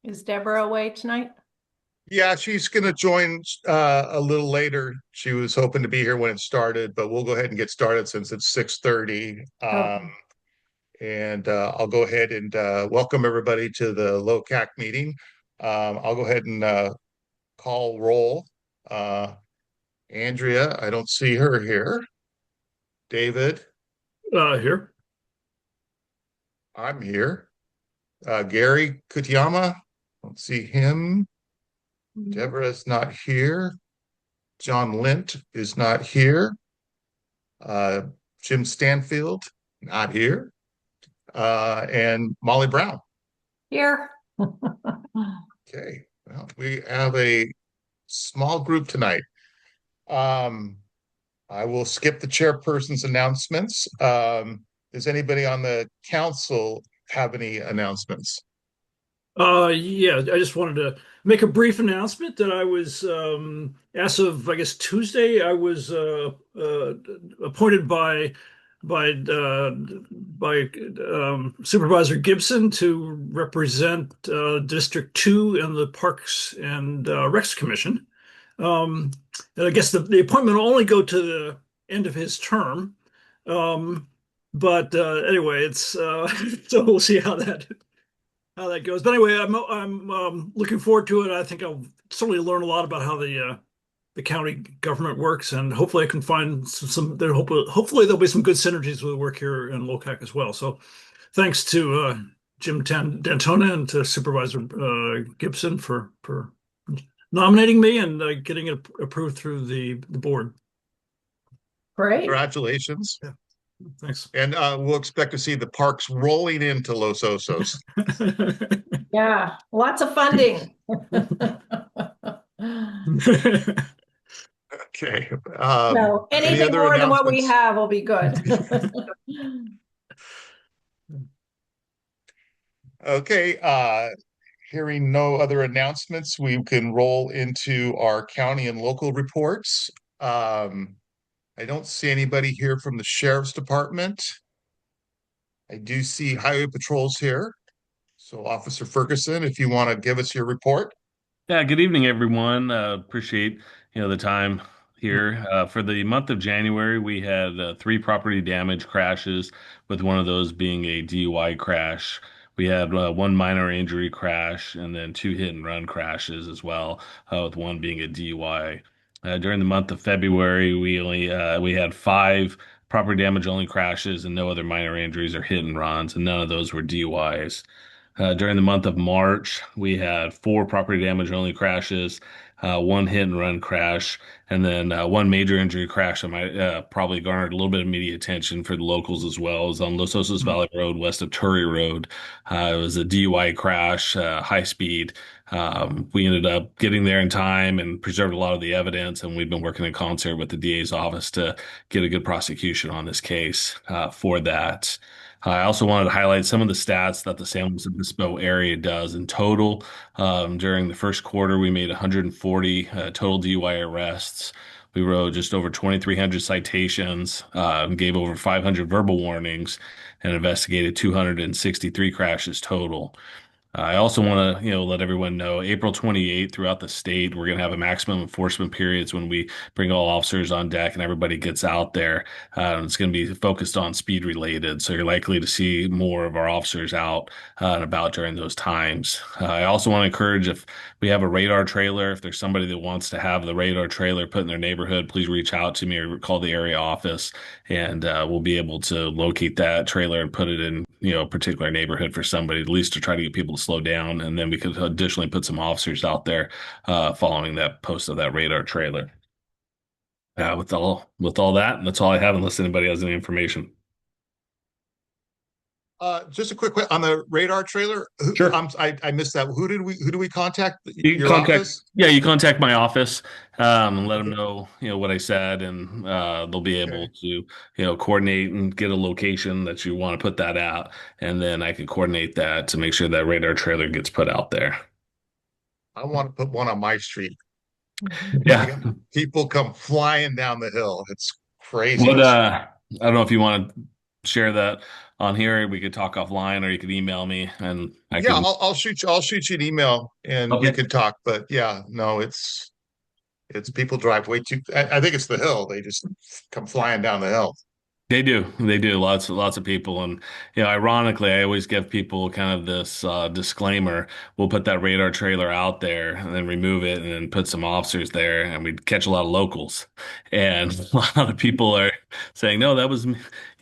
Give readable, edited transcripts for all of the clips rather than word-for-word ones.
Is Deborah away tonight? Yeah, she's going to join a little later. She was hoping to be here when it started, but we'll go ahead and get started since it's 6:30. Okay. And I'll go ahead and welcome everybody to the LOCAC meeting. I'll go ahead and call roll. Uh, Andrea, I don't see her here. David, Here. I'm here. Gary Kutiyama, don't see him. Deborah's not here. John Lint is not here. Uh, Jim Stanfield, not here. And Molly Brown. Here. Okay. Well, we have a small group tonight. I will skip the chairperson's announcements. Does anybody on the council have any announcements? Yeah, I just wanted to make a brief announcement that I was, as of, I guess, Tuesday, I was appointed by Supervisor Gibson to represent District 2 in the Parks and Recs Commission. And I guess the appointment will only go to the end of his term. But anyway, it's so we'll see how that goes. But anyway, I'm looking forward to it. I think I'll certainly learn a lot about how the county government works, and hopefully I can find some there. Hopefully there'll be some good synergies with the work here in LOCAC as well. So thanks to Jim Dantona and to Supervisor Gibson for nominating me and getting it approved through the board. Great. Congratulations. Yeah. Thanks. And we'll expect to see the parks rolling into Los Osos. Yeah, lots of funding. Okay. No, Any anything other more than what we announcements? have will be good. Okay. Hearing no other announcements, we can roll into our county and local reports. I don't see anybody here from the sheriff's department. I do see highway patrols here. So Officer Ferguson, if you want to give us your report. Yeah, good evening, everyone. Appreciate the time here. For the month of January, we had three property damage crashes, with one of those being a DUI crash. We had one minor injury crash, and then two hit and run crashes as well, with one being a DUI. During the month of February, we had five property damage only crashes and no other minor injuries or hit and runs, and none of those were DUIs. During the month of March, we had four property damage only crashes, one hit and run crash, and then one major injury crash that might probably garnered a little bit of media attention for the locals as well. It was on Los Osos Valley Road, west of Turry Road. It was a DUI crash, high speed. We ended up getting there in time and preserved a lot of the evidence, and we've been working in concert with the DA's office to get a good prosecution on this case for that. I also wanted to highlight some of the stats that the San Luis Obispo area does in total. During the first quarter, we made 140 total DUI arrests. We wrote just over 2,300 citations, gave over 500 verbal warnings, and investigated 263 crashes total. I also want to, let everyone know April 28th throughout the state, we're going to have a maximum enforcement periods when we bring all officers on deck and everybody gets out there. It's going to be focused on speed related. So you're likely to see more of our officers out and about during those times. I also want to encourage, if we have a radar trailer, if there's somebody that wants to have the radar trailer put in their neighborhood, please reach out to me or call the area office, and we'll be able to locate that trailer and put it in particular neighborhood for somebody, at least to try to get people to slow down. And then we could additionally put some officers out there following that post of that radar trailer. With all that, that's all I have unless anybody has any information. Just a quick on the radar trailer. Sure. I missed that. Who do we contact? You can Your contact, office? yeah, you contact my office, and let them know, what I said, and they'll be able Okay. to, coordinate and get a location that you want to put that at, and then I can coordinate that to make sure that radar trailer gets put out there. I want to put one on my street. I Yeah. got people come flying down the hill. It's crazy. What I don't know if you want to share that on here. We could talk offline, or you could email me, and I Yeah, can. I'll shoot you an email and we Okay. could talk. But yeah, no, it's people drive way too. I think it's the hill. They just come flying down the hill. They do. They do. Lots of people. And, ironically, I always give people kind of this disclaimer. We'll put that radar trailer out there and then remove it and then put some officers there, and we'd catch a lot of locals. And a lot of people are saying, no, that was,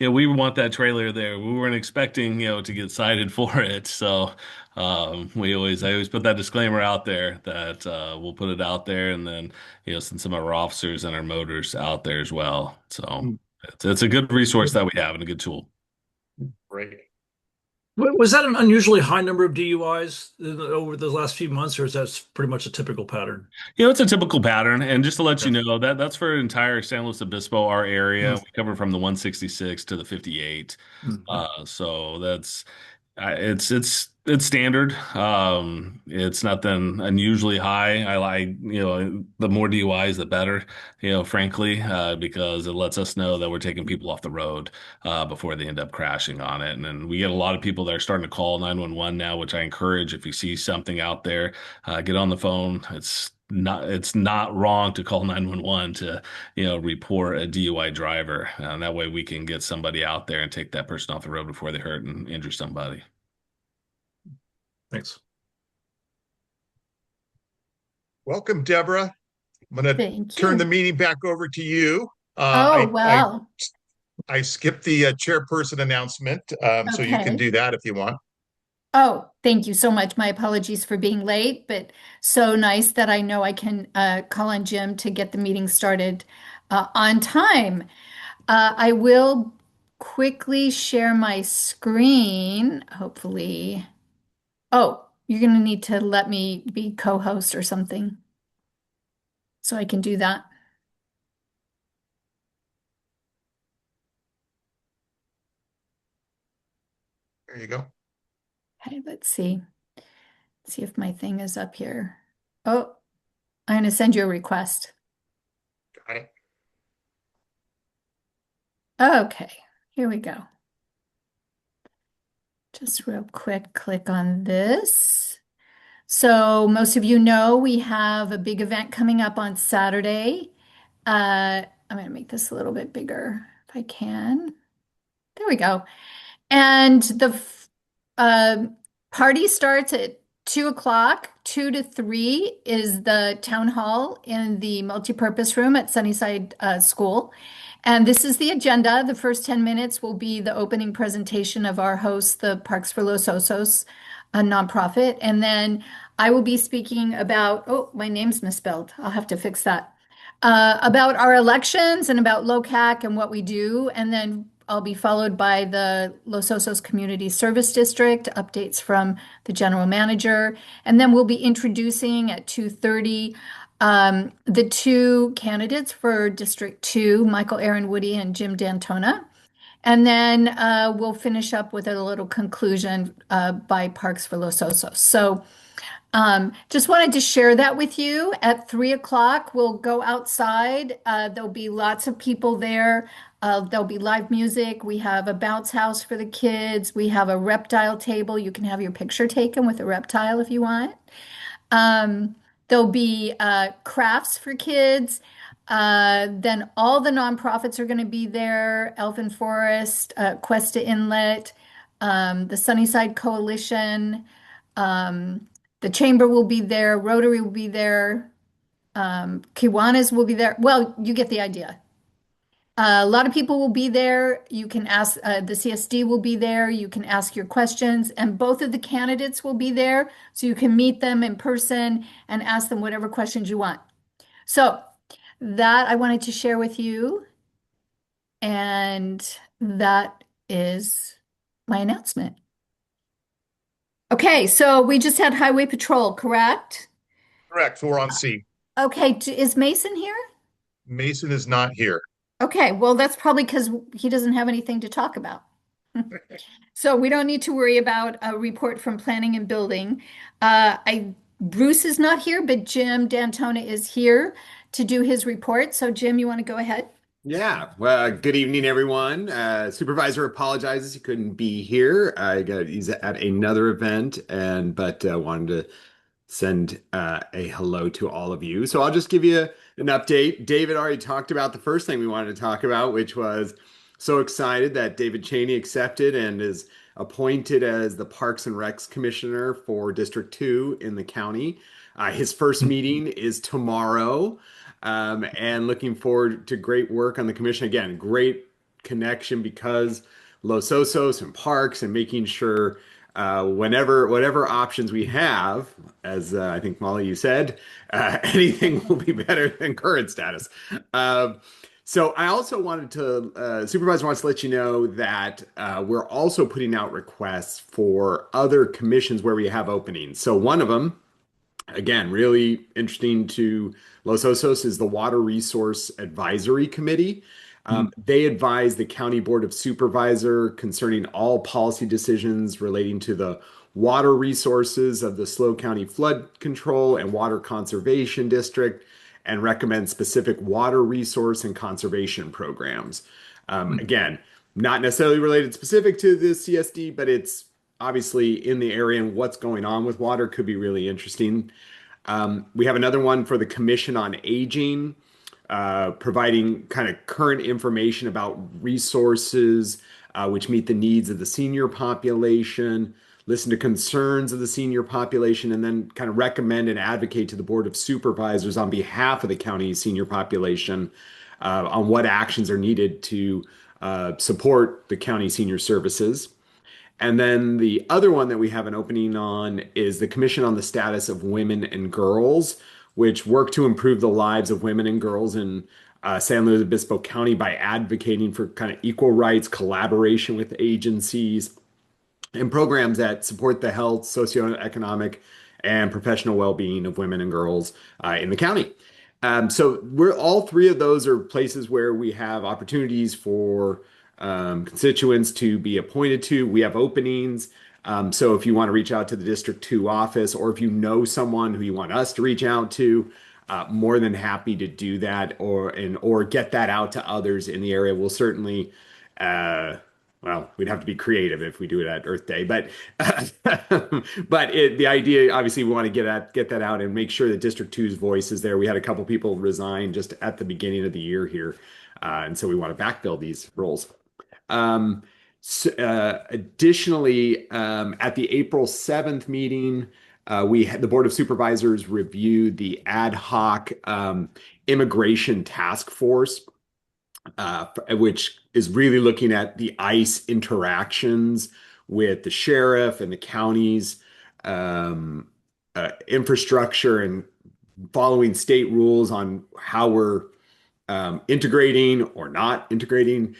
we want that trailer there. We weren't expecting, to get cited for it. So I always put that disclaimer out there that we'll put it out there, and then, send some of our officers and our motors out there as well. So. It's a good resource that we have and a good tool. Great. Was that an unusually high number of DUIs over the last few months, or is that pretty much a typical pattern? It's a typical pattern. And just to let you know, that's for entire San Luis Obispo, our area. We cover from the 166 to the 58. So that's it's standard. It's nothing unusually high. I like, the more DUIs, the better, frankly, because it lets us know that we're taking people off the road before they end up crashing on it. And then we get a lot of people that are starting to call 911 now, which I encourage. If you see something out there, get on the phone. It's not wrong to call 911 to, report a DUI driver. And that way we can get somebody out there and take that person off the road before they hurt and injure somebody. Thanks. Welcome, Deborah. I'm going to Thank turn the you. meeting back over to you. Oh, well, I skipped the chairperson announcement, so you can okay. do that if you want. Oh, thank you so much. My apologies for being late, but so nice that I know I can call on Jim to get the meeting started on time. I will quickly share my screen, hopefully. Oh, you're going to need to let me be co-host or something so I can do that. There you go. Okay, let's see. See if my thing is up here. Oh, I'm going to send you a request. Got it. Okay, here we go. Just real quick, click on this. So most of you know we have a big event coming up on Saturday. I'm going to make this a little bit bigger if I can. There we go. And the uh, party starts at 2 o'clock. 2 to 3 is the town hall in the multipurpose room at Sunnyside School. And this is the agenda. The first 10 minutes will be the opening presentation of our host, the Parks for Los Osos, a nonprofit. And then I will be speaking about, oh, my name's misspelled. I'll have to fix that. About our elections and about LOCAC and what we do. And then I'll be followed by the Los Osos Community Service District, updates from the general manager. And then we'll be introducing at 2:30 the two candidates for District 2, Michael Aaron Woody and Jim D'Antona. And then we'll finish up with a little conclusion by Parks for Los Osos. So just wanted to share that with you. At 3 o'clock, we'll go outside. There'll be lots of people there. There'll be live music. We have a bounce house for the kids. We have a reptile table. You can have your picture taken with a reptile if you want. There'll be crafts for kids. Then all the nonprofits are going to be there. Elfin Forest, Cuesta Inlet, the Sunnyside Coalition, the Chamber will be there. Rotary will be there. Kiwanis will be there. Well, you get the idea. A lot of people will be there. You can ask, the CSD will be there. You can ask your questions, and both of the candidates will be there. So you can meet them in person and ask them whatever questions you want. So that I wanted to share with you. And that is my announcement. Okay, so we just had Highway Patrol, correct? Correct. We're on C. Okay, is Mason here? Mason is not here. Okay, well, that's probably because he doesn't have anything to talk about. So we don't need to worry about a report from planning and building. Bruce is not here, but Jim Dantona is here to do his report. So Jim, you want to go ahead? Yeah, well, good evening, everyone. Supervisor apologizes he couldn't be here. He's at another event, but wanted to send a hello to all of you. So I'll just give you an update. David already talked about the first thing we wanted to talk about, which was so excited that David Cheney accepted and is appointed as the Parks and Recs Commissioner for District 2 in the county. His first meeting is tomorrow, and looking forward to great work on the commission. Again, great connection because Los Osos and parks and making sure whatever options we have, as I think Molly you said, anything will be better than current status. So I also wanted to, Supervisor wants to let you know that we're also putting out requests for other commissions where we have openings. So one of them, again, really interesting to Los Osos, is the Water Resource Advisory Committee. They advise the County Board of Supervisor concerning all policy decisions relating to the water resources of the SLO County Flood Control and Water Conservation District, and recommend specific water resource and conservation programs. Again, not necessarily related specific to the CSD, but it's obviously in the area, and what's going on with water could be really interesting. We have another one for the Commission on Aging, providing kind of current information about resources which meet the needs of the senior population, listen to concerns of the senior population, and then kind of recommend and advocate to the Board of Supervisors on behalf of the county senior population on what actions are needed to support the county senior services. And then the other one that we have an opening on is the Commission on the Status of Women and Girls, which work to improve the lives of women and girls in San Luis Obispo County by advocating for kind of equal rights, collaboration with agencies, and programs that support the health, socioeconomic, and professional well-being of women and girls in the county. So we're all three of those are places where we have opportunities for constituents to be appointed to. We have openings. So if you want to reach out to the District 2 office, or if you know someone who you want us to reach out to, more than happy to do that, or get that out to others in the area. We'll certainly, well, we'd have to be creative if we do it at Earth Day, but the idea, obviously, we want to get that out and make sure that District 2's voice is there. We had a couple people resign just at the beginning of the year here, and so we want to backfill these roles. Additionally, at the April 7th meeting, the Board of Supervisors reviewed the ad hoc immigration task force, which is really looking at the ICE interactions with the sheriff and the county's infrastructure, and following state rules on how we're integrating or not integrating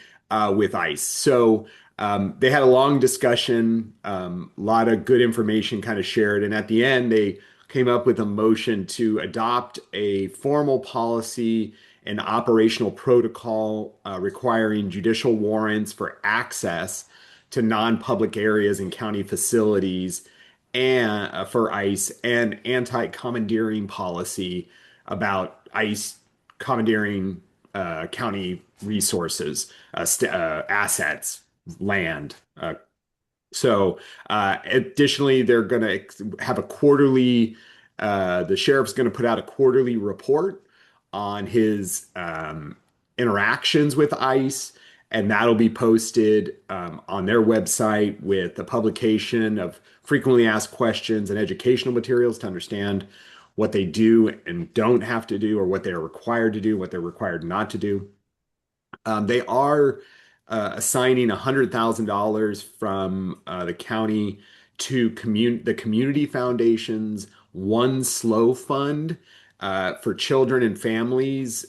with ICE. So they had a long discussion, a lot of good information kind of shared. And at the end, they came up with a motion to adopt a formal policy and operational protocol requiring judicial warrants for access to non-public areas and county facilities, and for ICE, and anti-commandeering policy about ICE commandeering county resources, assets, land. Additionally, they're going to have a quarterly, the sheriff's going to put out a quarterly report on his interactions with ICE, and that'll be posted on their website with the publication of frequently asked questions and educational materials to understand what they do and don't have to do, or what they're required to do, what they're required not to do. They are assigning $100,000 from the county to the community foundation's One Slow Fund for children and families,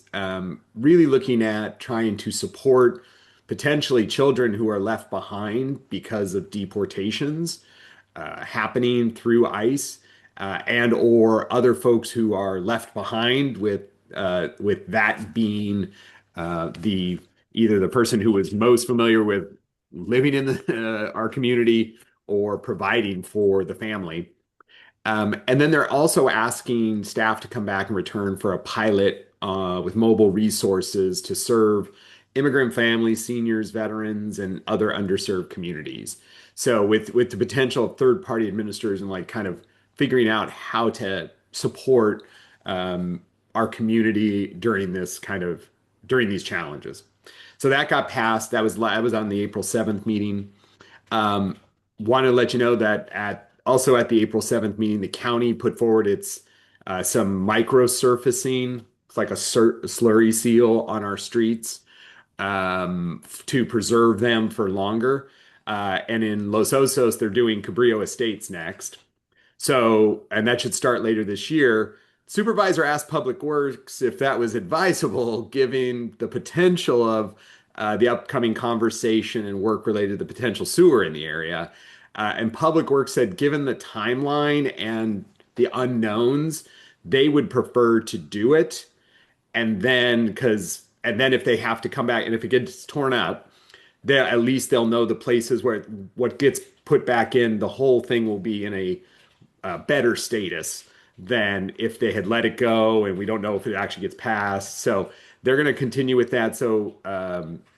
really looking at trying to support potentially children who are left behind because of deportations happening through ICE, and or other folks who are left behind with that being the either the person who was most familiar with living in our community or providing for the family. And then they're also asking staff to come back and return for a pilot with mobile resources to serve immigrant families, seniors, veterans, and other underserved communities. So with the potential of third-party administrators and like kind of figuring out how to support our community during these challenges. So that got passed. That was on the April 7th meeting. Um, Want to let you know that also at the April 7th meeting, the county put forward its some micro surfacing. It's like a slurry seal on our streets to preserve them for longer. And in Los Osos, they're doing Cabrillo Estates next. So, and that should start later this year. Supervisor asked Public Works if that was advisable, given the potential of the upcoming conversation and work related to the potential sewer in the area. And Public Works said, given the timeline and the unknowns, they would prefer to do it. And then if they have to come back and if it gets torn up, at least they'll know the places where what gets put back in, the whole thing will be in a better status than if they had let it go and we don't know if it actually gets passed. So they're going to continue with that. So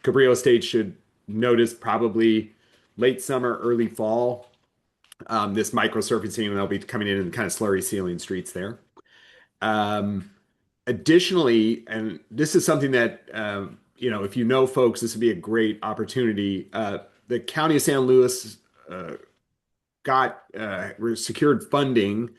Cabrillo State should notice probably late summer, early fall, this microsurfacing, and they'll be coming in and kind of slurry sealing streets there. Additionally, and this is something that, if you know folks, this would be a great opportunity. The County of San Luis secured funding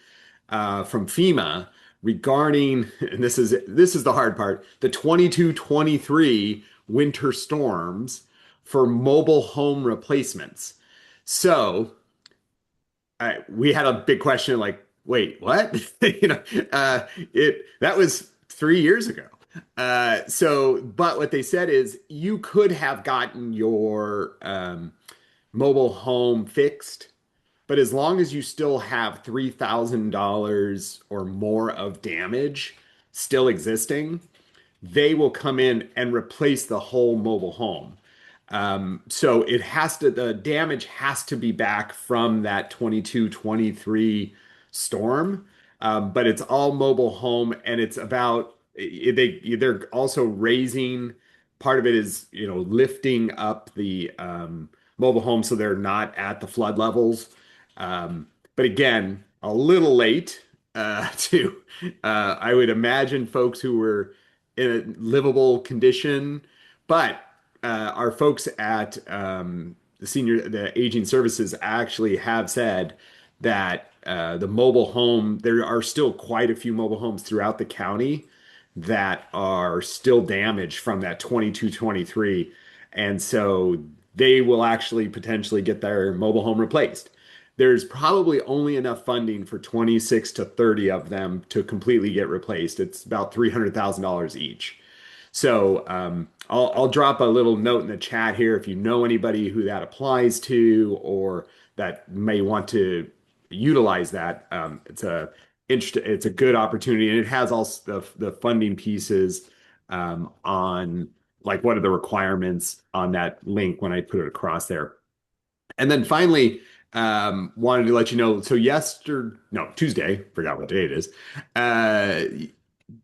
from FEMA regarding, and this is the hard part, the 22-23 winter storms for mobile home replacements. So we had a big question like, wait, what? That was 3 years ago. But what they said is you could have gotten your mobile home fixed, but as long as you still have $3,000 or more of damage still existing, they will come in and replace the whole mobile home. So the damage has to be back from that 22-23 storm. But it's all mobile home and it's about, they're also raising, part of it is, lifting up the mobile home so they're not at the flood levels. But again, a little late I would imagine folks who were in a livable condition, but our folks at the aging services actually have said that there are still quite a few mobile homes throughout the county that are still damaged from that 22-23. And so they will actually potentially get their mobile home replaced. There's probably only enough funding for 26 to 30 of them to completely get replaced. It's about $300,000 each. So I'll drop a little note in the chat here if you know anybody who that applies to or that may want to utilize that. It's a good opportunity, and it has all the funding pieces on like what are the requirements on that link when I put it across there. And then finally, wanted to let you know. So Tuesday, forgot what day it is.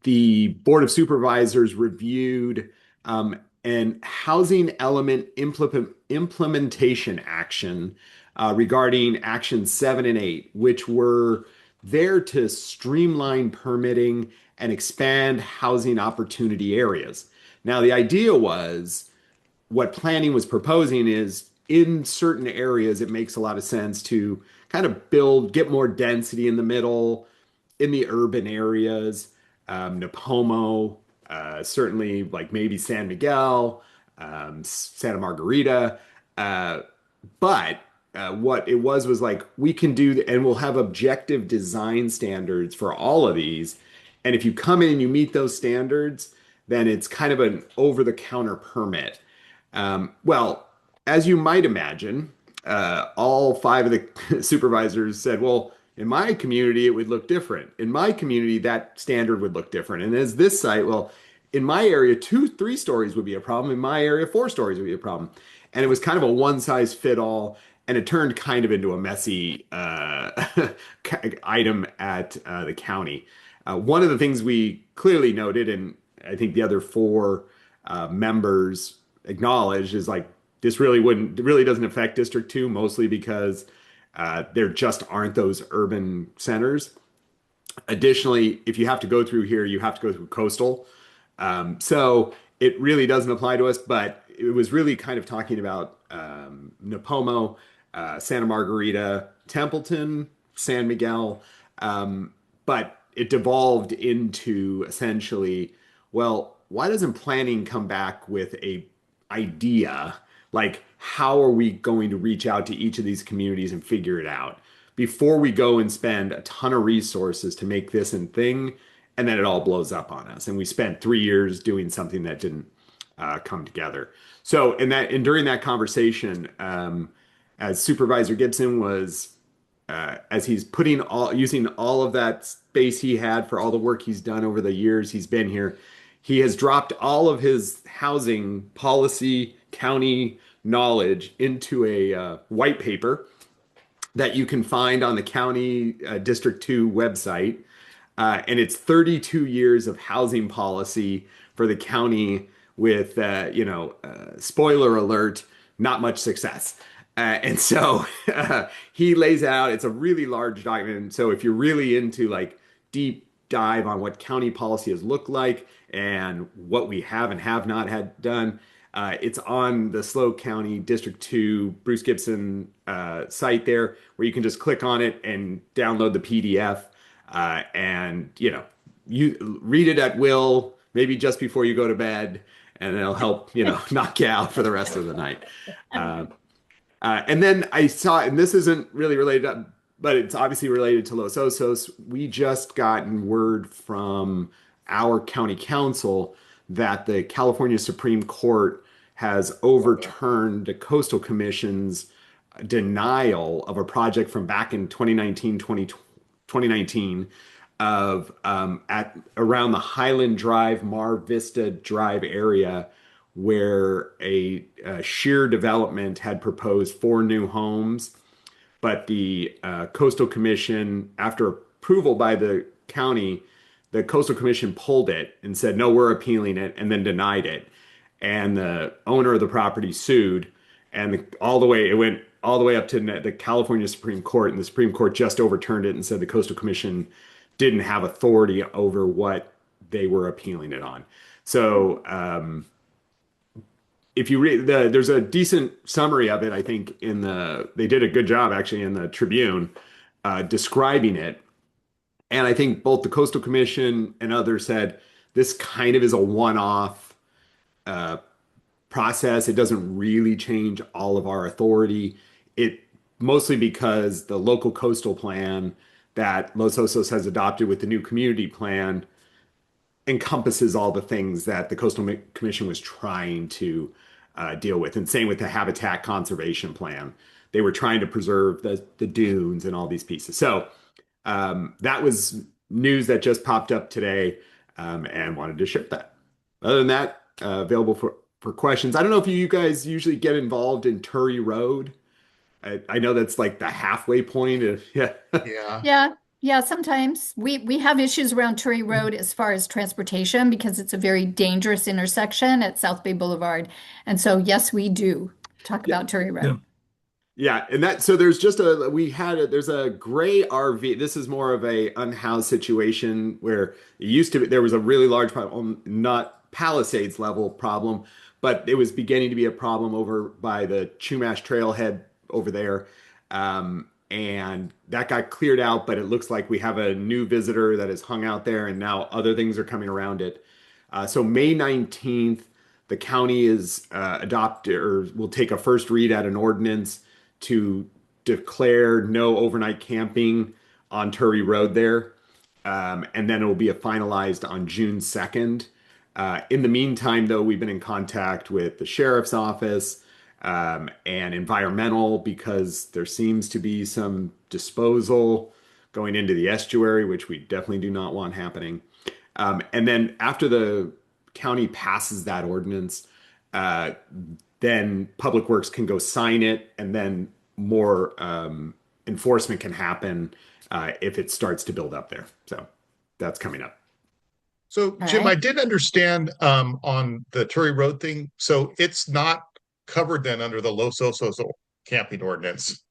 The Board of Supervisors reviewed an housing element implementation action regarding Action 7 and 8, which were there to streamline permitting and expand housing opportunity areas. Now, the idea was what planning was proposing is in certain areas, it makes a lot of sense to kind of get more density in the middle, in the urban areas, Napomo, certainly like maybe San Miguel, Santa Margarita. But what it was like, we can do, and we'll have objective design standards for all of these. And if you come in and you meet those standards, then it's kind of an over-the-counter permit. Well, as you might imagine, all five of the supervisors said, well, in my community, it would look different. In my community, that standard would look different. And as this site, well, in my area, 3 stories would be a problem. In my area, 4 stories would be a problem. And it was kind of a one size fit all. And it turned kind of into a messy item at the county. One of the things we clearly noted, and I think the other 4 members acknowledged, is like, this really doesn't affect District 2, mostly because there just aren't those urban centers. Additionally, if you have to go through here, you have to go through coastal. So it really doesn't apply to us, but it was really kind of talking about Napomo, Santa Margarita, Templeton, San Miguel. But it devolved into essentially, well, why doesn't planning come back with a idea? Like, how are we going to reach out to each of these communities and figure it out before we go and spend a ton of resources to make this a thing, and then it all blows up on us? And we spent 3 years doing something that didn't come together. So, during that conversation, as Supervisor Gibson was, as he's using all of that space he had for all the work he's done over the years he's been here, he has dropped all of his housing policy, county knowledge into a white paper that you can find on the county District 2 website. And it's 32 years of housing policy for the county with, spoiler alert, not much success. And so he lays out, it's a really large document. So if you're really into like deep dive on what county policy has looked like and what we have and have not had done, it's on the SLO County District 2 Bruce Gibson site there, where you can just click on it and download the PDF, and you read it at will, maybe just before you go to bed, and it'll help knock you out for the rest of the night. And then I saw, and this isn't really related, but it's obviously related to Los Osos. We just gotten word from our county council that the California Supreme Court has overturned the Coastal Commission's denial of a project from back in 2019 of at around the Highland Drive, Mar Vista Drive area, where a sheer development had proposed 4 new homes, but the Coastal Commission, after approval by the county, the Coastal Commission pulled it and said, no, we're appealing it, and then denied it. And the owner of the property sued, and it went all the way up to the California Supreme Court, and the Supreme Court just overturned it and said the Coastal Commission didn't have authority over what they were appealing it on. So if you read there's a decent summary of it, I think they did a good job actually in the Tribune describing it. And I think both the Coastal Commission and others said this kind of is a one-off process. It doesn't really change all of our authority. It mostly because the local coastal plan that Los Osos has adopted with the new community plan encompasses all the things that the Coastal Commission was trying to deal with. And same with the habitat conservation plan. They were trying to preserve the dunes and all these pieces. So that was news that just popped up today, and wanted to share that. Other than that, available for questions. I don't know if you guys usually get involved in Turry Road. I know that's like the halfway point of, yeah. Yeah. Yeah, sometimes we have issues around Turry Road as far as transportation, because it's a very dangerous intersection at South Bay Boulevard. And so, yes, we do talk about Turry Road. Yeah, and so there's there's a gray RV. This is more of a unhoused situation where it used to be, there was a really large problem, not Palisades level problem, but it was beginning to be a problem over by the Chumash Trailhead over there. And that got cleared out, but it looks like we have a new visitor that has hung out there, and now other things are coming around it. So May 19th, the county is adopted or will take a first read at an ordinance to declare no overnight camping on Turry Road there. And then it will be finalized on June 2nd. In the meantime, though, we've been in contact with the sheriff's office and environmental because there seems to be some disposal going into the estuary, which we definitely do not want happening. And then after the county passes that ordinance, uh, then Public Works can go sign it, and then more enforcement can happen if it starts to build up there. So that's coming up. So All Jim, I right. did understand on the Turry Road thing, so it's not covered then under the Los Osos camping ordinance.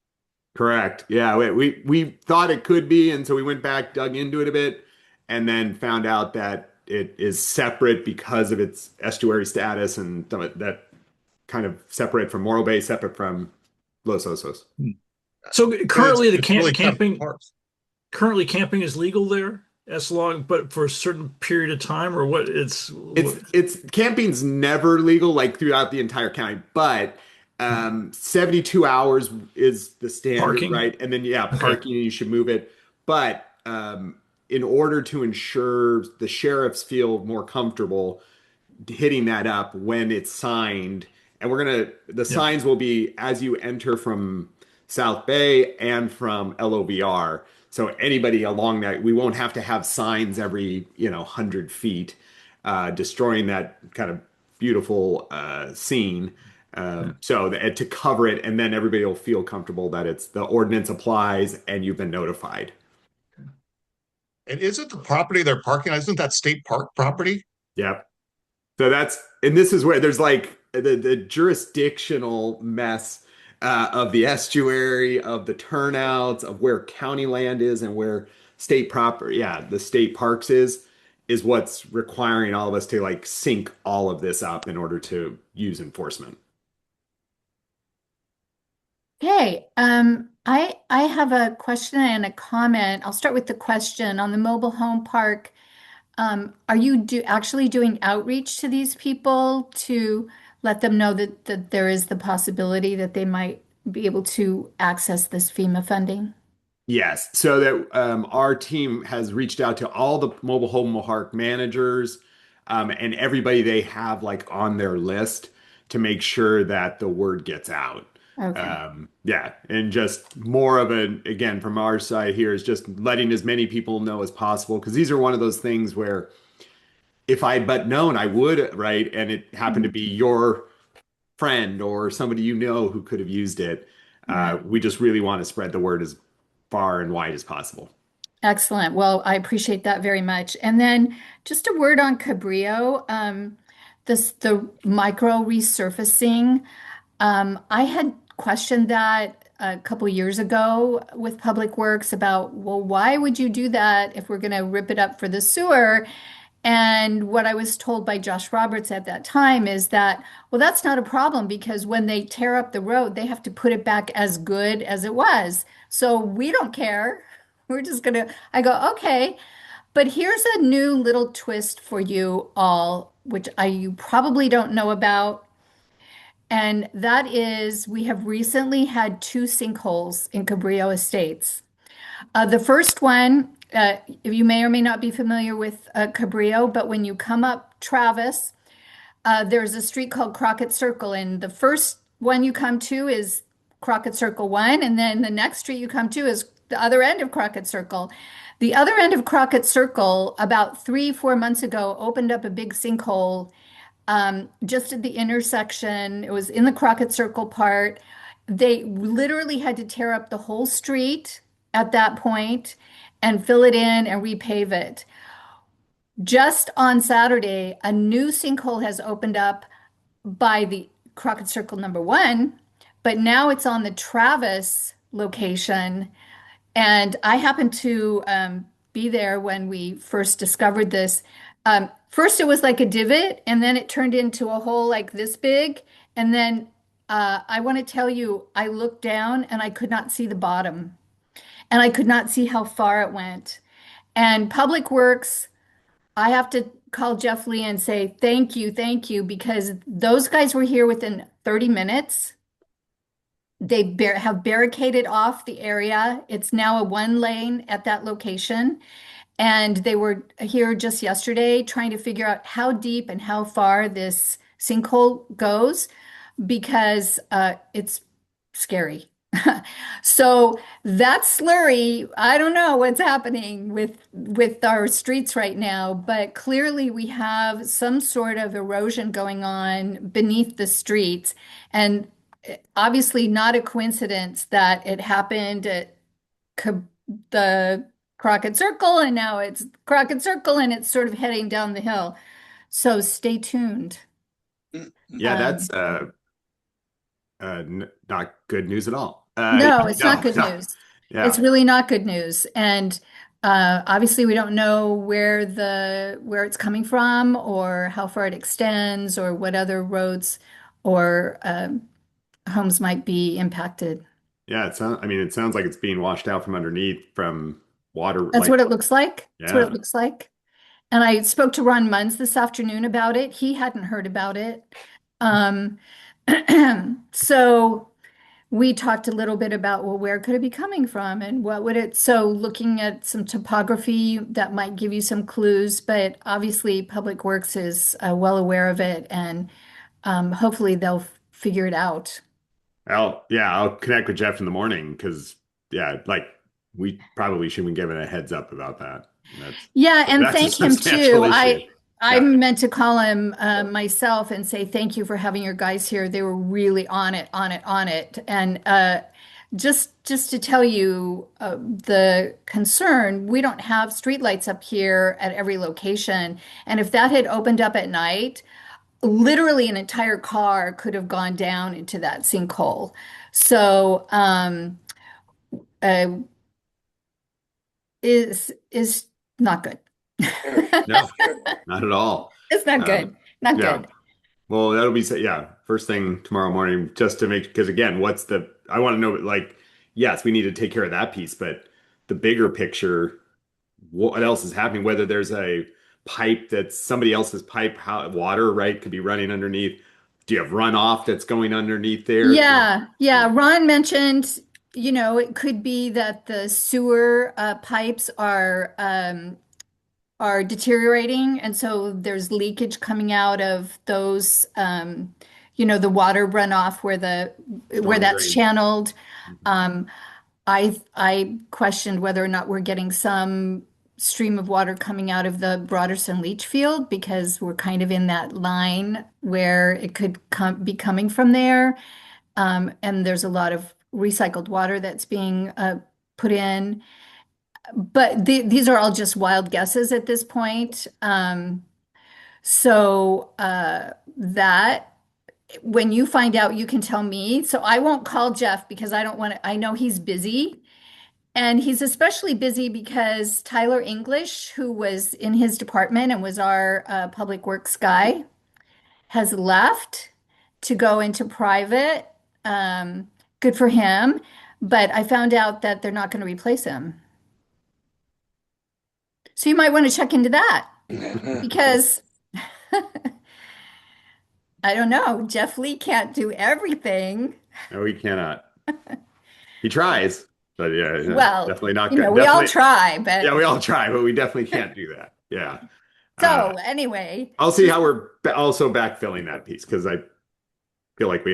Correct. Yeah, we thought it could be, and so we went back, dug into it a bit, and then found out that it is separate because of its estuary status and that kind of separate from Morro Bay, separate from Los Osos. So But currently the it's really kind of camping parts. currently camping is legal there as long, but for a certain period of time or what It's camping's never legal like throughout the entire county, but 72 hours is the standard, parking. right? And then yeah, Okay. parking you should move it. But in order to ensure the sheriffs feel more comfortable hitting that up when it's signed, and the Yeah. signs will be as you enter from South Bay and from LOVR. So anybody along that, we won't have to have signs every 100 feet, destroying that kind of beautiful scene. So that, to cover it, and then everybody will feel comfortable that it's the ordinance applies and you've been notified. And isn't the property they're parking on, isn't that state park property? Yep. So and this is where there's like the jurisdictional mess of the estuary, of the turnouts, of where county land is and where state property, yeah, the state parks is what's requiring all of us to like sync all of this up in order to use enforcement. Okay, I have a question and a comment. I'll start with the question on the mobile home park. Are you actually doing outreach to these people to let them know that there is the possibility that they might be able to access this FEMA funding? Yes, so that our team has reached out to all the mobile home park managers and everybody they have like on their list to make sure that the word gets out. Okay. Yeah, and just more of again, from our side here is just letting as many people know as possible because these are one of those things where if I had but known, I would, right? And it happened to be your friend or somebody you know who could have used it. Right. We just really want to spread the word as far and wide as possible. Excellent. Well, I appreciate that very much. And then just a word on Cabrillo, the micro resurfacing. I had questioned that a couple years ago with Public Works about, well, why would you do that if we're going to rip it up for the sewer? And what I was told by Josh Roberts at that time is that, well, that's not a problem because when they tear up the road, they have to put it back as good as it was. So we don't care. We're just gonna, I go, okay. But here's a new little twist for you all, which you probably don't know about. And that is, we have recently had two sinkholes in Cabrillo Estates. The first one, you may or may not be familiar with Cabrillo, but when you come up Travis, there's a street called Crockett Circle, and the first one you come to is Crockett Circle 1, and then the next street you come to is the other end of Crockett Circle. The other end of Crockett Circle, about 3, 4 months ago, opened up a big sinkhole just at the intersection. It was in the Crockett Circle part. They literally had to tear up the whole street at that point and fill it in and repave it. Just on Saturday, a new sinkhole has opened up by the Crockett Circle number 1, but now it's on the Travis location. And I happened to be there when we first discovered this. First, it was like a divot, and then it turned into a hole like this big. And then I want to tell you, I looked down and I could not see the bottom, and I could not see how far it went. And Public Works, I have to call Jeff Lee and say thank you, because those guys were here within 30 minutes. They have barricaded off the area. It's now a one lane at that location. And they were here just yesterday trying to figure out how deep and how far this sinkhole goes because it's scary. So that slurry, I don't know what's happening with our streets right now, but clearly we have some sort of erosion going on beneath the streets, and obviously not a coincidence that it happened at the Crockett Circle, and now it's Crockett Circle, and it's sort of heading down the hill. So stay tuned. Yeah, that's not good news at all. No, it's not good no. news. Yeah. It's really not good news. And obviously we don't know where it's coming from or how far it extends or what other roads or homes might be impacted. Yeah, I mean, it sounds like it's being washed out from underneath from water. That's what it looks like. That's what it Yeah. looks like. And I spoke to Ron Munz this afternoon about it. He hadn't heard about it. Um, so we talked a little bit about, well, where could it be coming from and what would it, so looking at some topography that might give you some clues, but obviously Public Works is well aware of it and hopefully they'll figure it out. I'll connect with Jeff in the morning because like we probably should have given a heads up about that. Yeah, and That's a thank him substantial too. issue. I Yeah. meant to call him myself and say thank you for having your guys here. They were really on it. And just to tell you the concern, we don't have streetlights up here at every location. And if that had opened up at night, literally an entire car could have gone down into that sinkhole. So uh, is not good. No, not at all. It's not good. Not yeah. good. Well, that'll be first thing tomorrow morning, just to make, because again, I want to know, like, yes, we need to take care of that piece, but the bigger picture, what else is happening? Whether there's a pipe that's somebody else's pipe, how water, right, could be running underneath. Do you have runoff that's going underneath there? Yeah. Ron mentioned, it could be that the sewer pipes are deteriorating, and so there's leakage coming out of those, the water runoff where that's drain. channeled. I questioned whether or not we're getting some stream of water coming out of the Broderson leach field because we're kind of in that line where it could be coming from there. And there's a lot of recycled water that's being put in. But these are all just wild guesses at this point. That when you find out, you can tell me. So I won't call Jeff because I don't want to, I know he's busy. And he's especially busy because Tyler English, who was in his department and was our public works guy, has left to go into private. Good for him. But I found out that they're not going to replace him. So you might want to check into that because I don't know, Jeff Lee can't do everything. No, he cannot. He tries, but Well, definitely not good. we all try, but Yeah, we all try, but we definitely can't do that. Yeah. so anyway, I'll see how we're also backfilling that piece because I feel like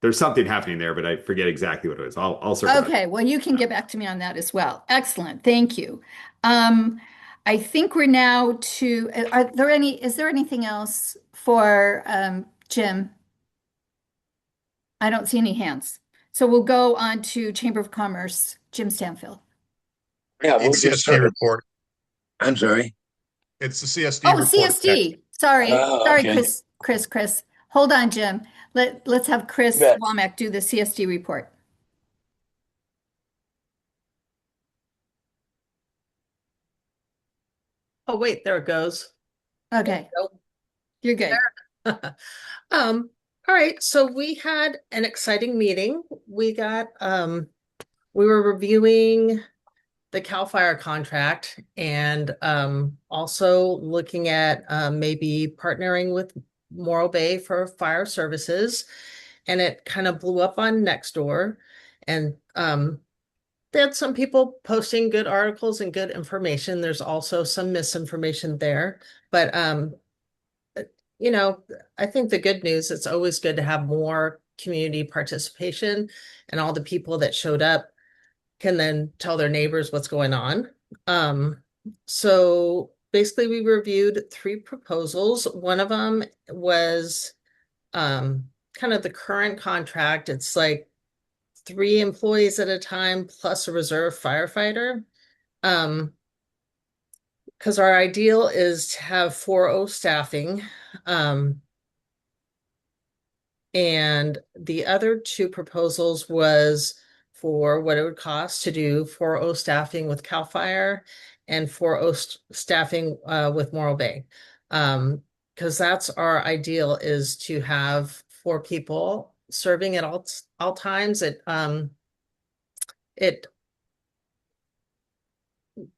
there's something happening there, but I forget exactly what it is. I'll circle back. okay, well, you can get back to me on that as well. Excellent. Thank you. I think we're now is there anything else for Jim? I don't see any hands. So we'll go on to Chamber of Commerce, Jim Stanfield. Yeah, we'll just CSD report. I'm sorry. It's the CSD Oh, report. CSD. Sorry. Oh, Sorry, okay. Chris. Hold on, Jim. Let's have Chris Bet. Womack do the CSD report. Oh, wait, there it goes. Okay, you're good. All right, so we had an exciting meeting. We were reviewing the CAL FIRE contract and also looking at maybe partnering with Morro Bay for fire services. And it kind of blew up on Nextdoor. And they had some people posting good articles and good information. There's also some misinformation there. But you know, I think the good news, it's always good to have more community participation, and all the people that showed up can then tell their neighbors what's going on. So basically we reviewed 3 proposals. One of them was kind of the current contract. It's like 3 employees at a time plus a reserve firefighter. Because our ideal is to have 4-0 staffing. And the other 2 proposals was for what it would cost to do 4-0 staffing with CAL FIRE and 4-0 staffing with Morro Bay. Because that's our ideal, is to have 4 people serving at all times. It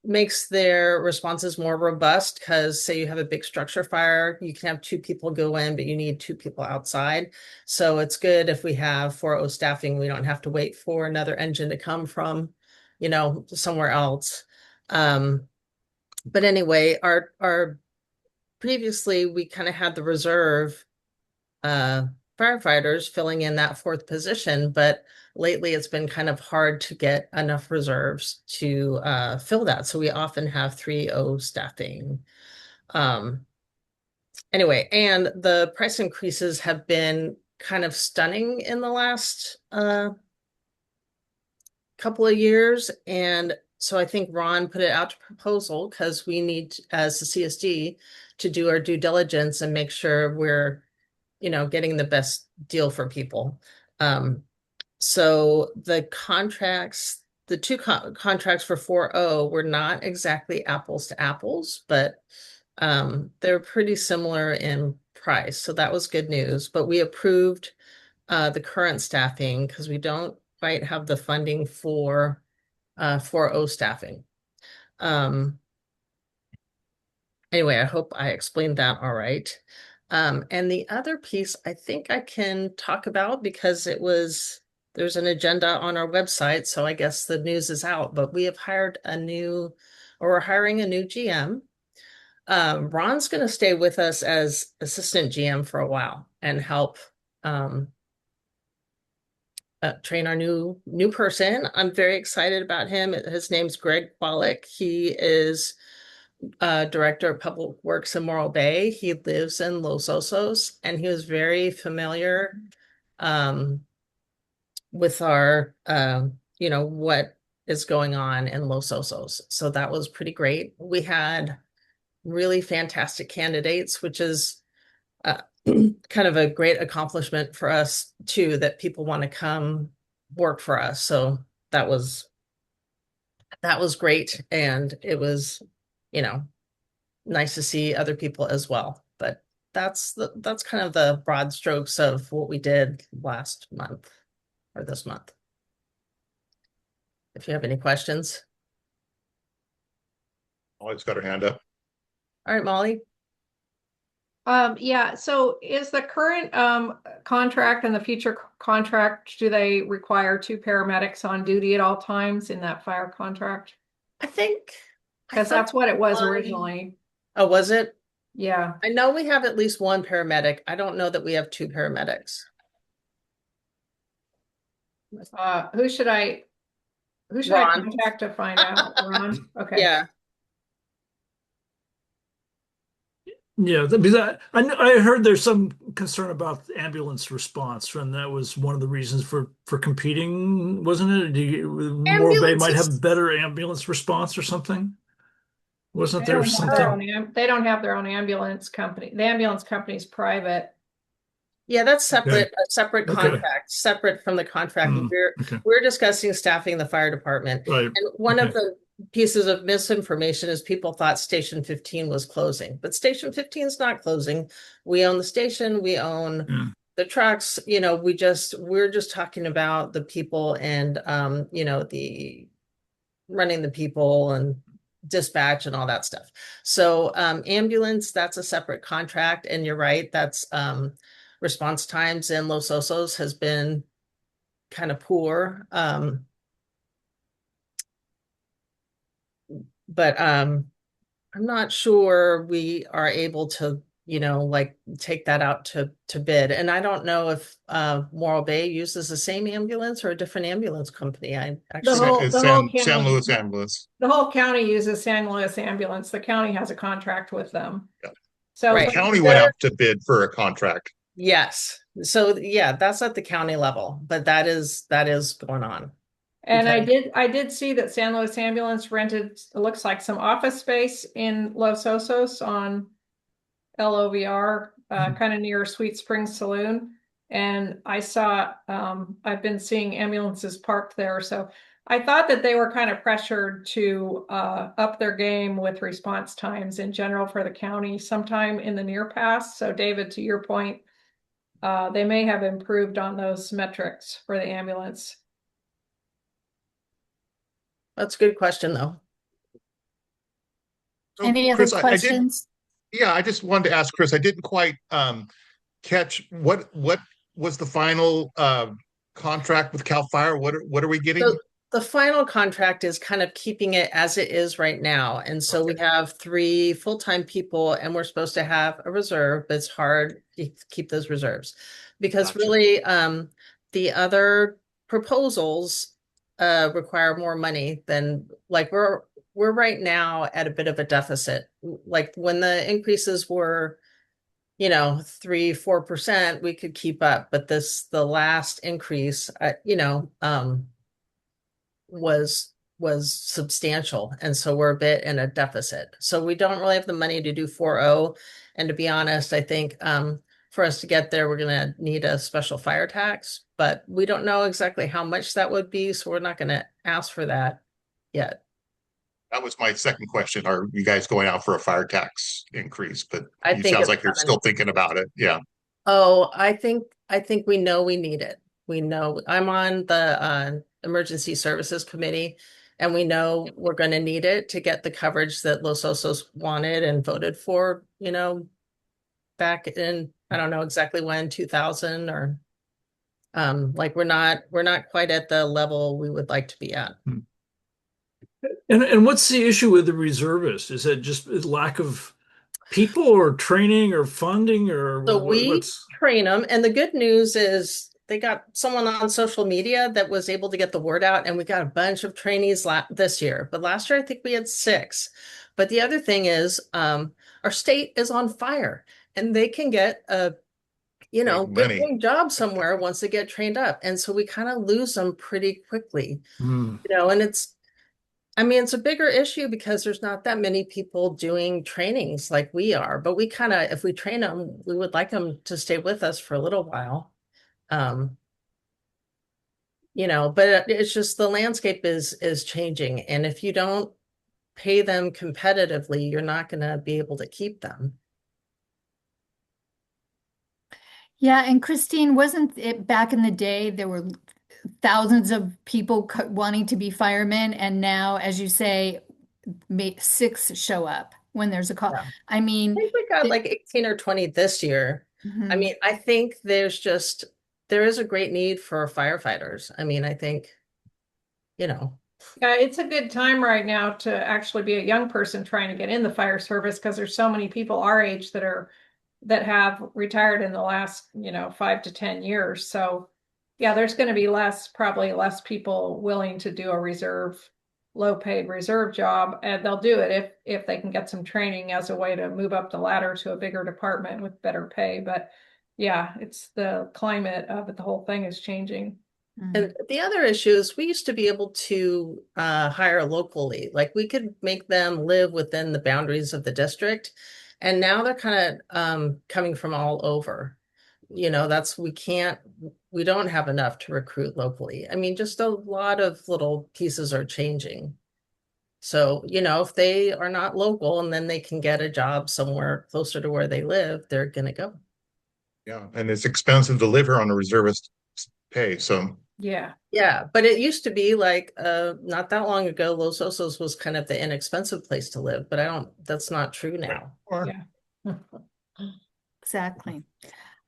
makes their responses more robust, because say you have a big structure fire, you can have 2 people go in, but you need 2 people outside. So it's good if we have 4-0 staffing, we don't have to wait for another engine to come from, somewhere else. But anyway, our previously we kind of had the reserve firefighters filling in that 4th position, but lately it's been kind of hard to get enough reserves to fill that. So we often have 3-0 staffing. Anyway, and the price increases have been kind of stunning in the last couple of years. And so I think Ron put it out to proposal because we need, as the CSD, to do our due diligence and make sure we're getting the best deal for people. So the contracts, the 2 contracts for 4-0 were not exactly apples to apples, but they're pretty similar in price. So that was good news. But we approved the current staffing because we don't quite have the funding for 4-0 staffing. Anyway, I hope I explained that all right. And the other piece I think I can talk about, because there's an agenda on our website, so I guess the news is out, but we have we're hiring a new GM. Ron's going to stay with us as assistant GM for a while and help train our new person. I'm very excited about him. His name's Greg Wallach. He is Director of Public Works in Morro Bay. He lives in Los Osos, and he was very familiar with our, what is going on in Los Osos. So that was pretty great. We had really fantastic candidates, which is kind of a great accomplishment for us too, that people want to come work for us. So that was great. And it was, nice to see other people as well. But that's kind of the broad strokes of what we did last month or this month. If you have any questions. Molly's got her hand up. All right, Molly. Yeah, so is the current contract and the future contract, do they require 2 paramedics on duty at all times in that fire contract? I think Because that's what it was originally. Oh, was it? Yeah. I know we have at least 1 paramedic. I don't know that we have 2 paramedics. Who should I Ron. contact to find out? Ron? Okay. Yeah. Yeah, because I heard there's some concern about ambulance response, and that was one of the reasons for competing, wasn't it? Morro Bay might have better ambulance response or something. Wasn't there something? They don't have their own ambulance company. The ambulance company is private. Yeah, that's separate, Okay. a separate Okay. contract, separate from the contract. Okay. We're discussing staffing the fire department. Right. And one of the pieces of misinformation is people thought Station 15 was closing, but Station 15 is not closing. We own the station, we own the trucks, we're just talking about the people and the running the people and dispatch and all that stuff. So ambulance, that's a separate contract. And you're right, that's response times in Los Osos has been kind of poor. But I'm not sure we are able to, like take that out to bid. And I don't know if Morro Bay uses the same ambulance or a different ambulance company. I actually It's San Luis Ambulance. The whole county uses San Luis Ambulance. The county has a contract with them. Yeah. So Right. The county went out to bid for a contract. Yes. So yeah, that's at the county level, but that is going on. And I did see that San Luis Ambulance rented, it looks like some office space in Los Osos on LOVR, kind of near Sweet Springs Saloon. And I saw, I've been seeing ambulances parked there. So I thought that they were kind of pressured to up their game with response times in general for the county sometime in the near past. So David, to your point, they may have improved on those metrics for the ambulance. That's a good question, though. So, Any other Chris, questions? I just wanted to ask Chris, I didn't quite catch what was the final contract with CAL FIRE? What are we getting? So the final contract is kind of keeping it as it is right now. And so we have 3 full-time people and we're supposed to have a reserve, but it's hard to keep those reserves because really the other proposals require more money than like we're right now at a bit of a deficit. Like when the increases were 3-4%, we could keep up, but the last increase was substantial, and so we're a bit in a deficit. So we don't really have the money to do 4.0, and to be honest, I think for us to get there, we're going to need a special fire tax, but we don't know exactly how much that would be, so we're not going to ask for that yet. That was my second question. Are you guys going out for a fire tax increase? But I think sounds like you're still thinking about it. Yeah. Oh, I think we know we need it. We know I'm on the emergency services committee, and we know we're going to need it to get the coverage that Los Osos wanted and voted for, back in, I don't know exactly when, 2000 or like we're not quite at the level we would like to be at. And what's the issue with the reservists? Is that just a lack of people or training or funding or So we train them, and the good news is they got someone on social media that was able to get the word out, and we got a bunch of trainees this year. But last year I think we had 6. But the other thing is our state is on fire, and they can get a good paying job somewhere once they get trained up, and so we kind of lose them pretty quickly. And it's a bigger issue because there's not that many people doing trainings like we are, but we kind of, if we train them, we would like them to stay with us for a little while. But it's just the landscape is changing. And if you don't pay them competitively, you're not going to be able to keep them. Yeah, and Christine, wasn't it back in the day there were thousands of people wanting to be firemen, and now, as you say, 6 show up when there's a call. Yeah. I mean, I think we got like 18 or 20 this year. I mean, I think there is a great need for firefighters. I mean, I think, Yeah, it's a good time right now to actually be a young person trying to get in the fire service because there's so many people our age that have retired in the last, 5 to 10 years. So yeah, there's going to be probably less people willing to do a low paid reserve job, and they'll do it if they can get some training as a way to move up the ladder to a bigger department with better pay. But yeah, it's the climate of it. The whole thing is changing. And the other issue is we used to be able to hire locally, like we could make them live within the boundaries of the district. And now they're kind of coming from all over. We don't have enough to recruit locally. I mean, just a lot of little pieces are changing. So, if they are not local and then they can get a job somewhere closer to where they live, they're going to go. Yeah. And it's expensive to live here on a reservist pay. So Yeah. Yeah, but it used to be like not that long ago, Los Osos was kind of the inexpensive place to live, but that's not true now. Yeah. Exactly.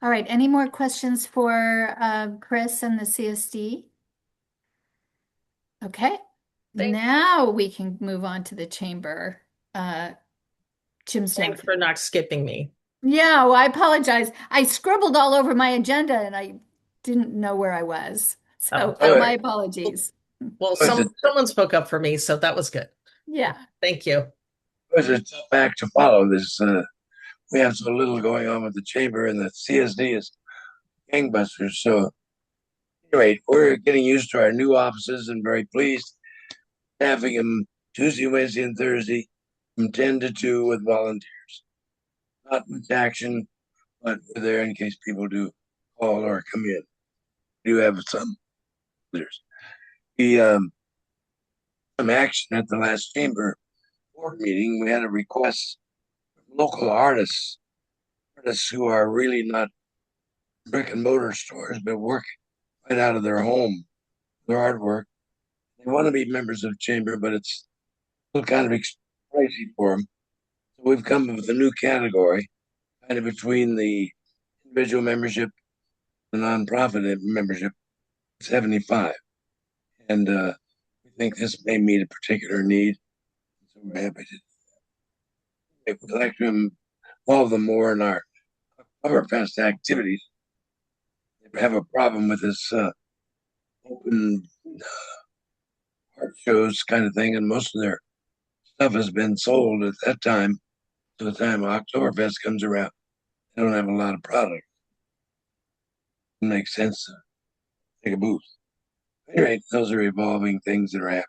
All right. Any more questions for Chris and the CSD? Okay. Now we can move on to the chamber. Jim Thanks Stanford. for not skipping me. Yeah, well, I apologize. I scribbled all over my agenda and I didn't know where I was. So my apologies. Well, someone spoke up for me, so that was good. Yeah. Thank you. It's a tough act to follow. We have so little going on with the chamber, and the CSD is gangbusters. So, anyway, we're getting used to our new offices and very pleased having them Tuesday, Wednesday, and Thursday from 10 to 2 with volunteers. Not much action, but we're there in case people do call or come in. We do have some. There's some action at the last chamber board meeting. We had a request from local artists who are really not brick and mortar stores, but work right out of their home, their artwork. They want to be members of chamber, but it's still kind of pricey for them. So we've come up with a new category, kind of between the individual membership and the nonprofit membership, 75. And we think this may meet a particular need. So we're happy to. If we'd like to involve them more in our Oktoberfest activities, they have a problem with this open art shows kind of thing, and most of their stuff has been sold at that time. To the time Oktoberfest comes around, they don't have a lot of product. It makes sense to take a booth. Anyway, those are evolving things that are happening.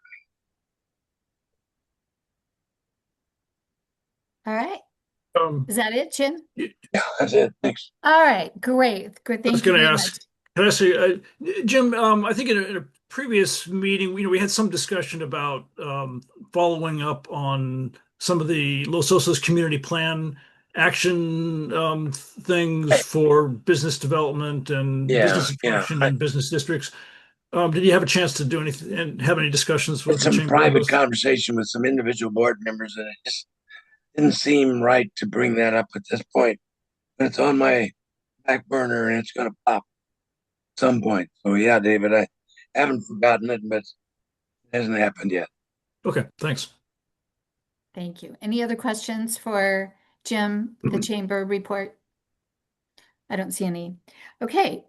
All right. Is that it, Jim? Yeah, that's it. Thanks. All right. Great. Good. Thank you very much. Can I say, Jim, I think in a previous meeting, we had some discussion about following up on some of the Los Osos community plan action things for business development and business expansion and business districts. Did you have a chance to do anything and have any discussions with the some chamber? Private conversation with some individual board members, and it just didn't seem right to bring that up at this point. But it's on my back burner, and it's going to pop at some point. So yeah, David, I haven't forgotten it, but it hasn't happened yet. Okay, thanks. Thank you. Any other questions for Jim, the chamber report? I don't see any. Okay.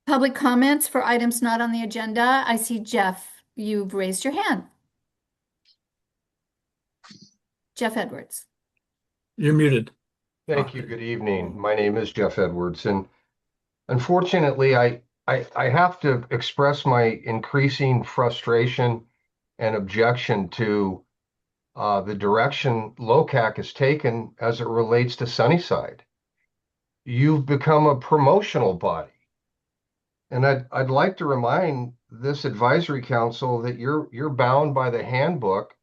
Public comments for items not on the agenda. I see Jeff, you've raised your hand. Jeff Edwards. You're muted. Thank you. Good evening. My name is Jeff Edwards, and unfortunately, I have to express my increasing frustration and objection to the direction LOCAC has taken as it relates to Sunnyside. You've become a promotional body. And I'd like to remind this advisory council that you're bound by the handbook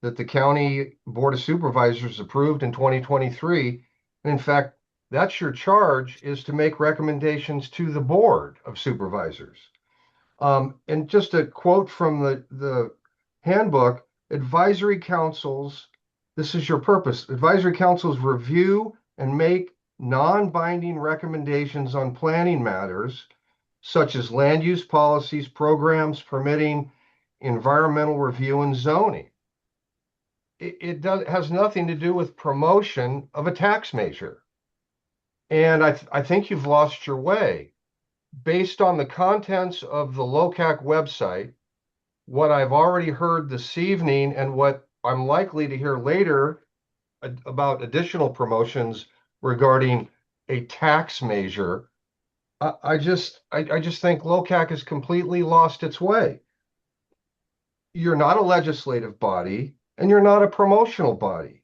that the County Board of Supervisors approved in 2023. And in fact, that's your charge, is to make recommendations to the Board of Supervisors. And just a quote from the handbook, advisory councils, this is your purpose, advisory councils review and make non-binding recommendations on planning matters such as land use policies, programs, permitting, environmental review, and zoning. It has nothing to do with promotion of a tax measure. And I think you've lost your way. Based on the contents of the LOCAC website, what I've already heard this evening and what I'm likely to hear later about additional promotions regarding a tax measure, I just think LOCAC has completely lost its way. You're not a legislative body and you're not a promotional body.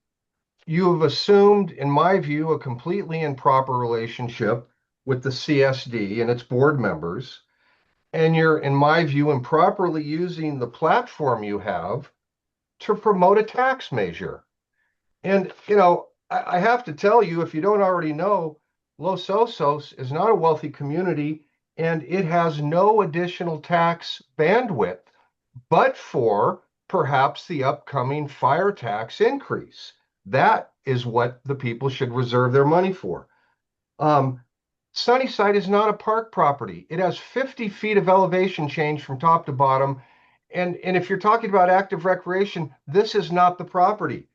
You have assumed, in my view, a completely improper relationship with the CSD and its board members. And you're, in my view, improperly using the platform you have to promote a tax measure. And, I have to tell you, if you don't already know, Los Osos is not a wealthy community and it has no additional tax bandwidth, but for perhaps the upcoming fire tax increase. That is what the people should reserve their money for. Sunnyside is not a park property. It has 50 feet of elevation change from top to bottom. And if you're talking about active recreation, this is not the property.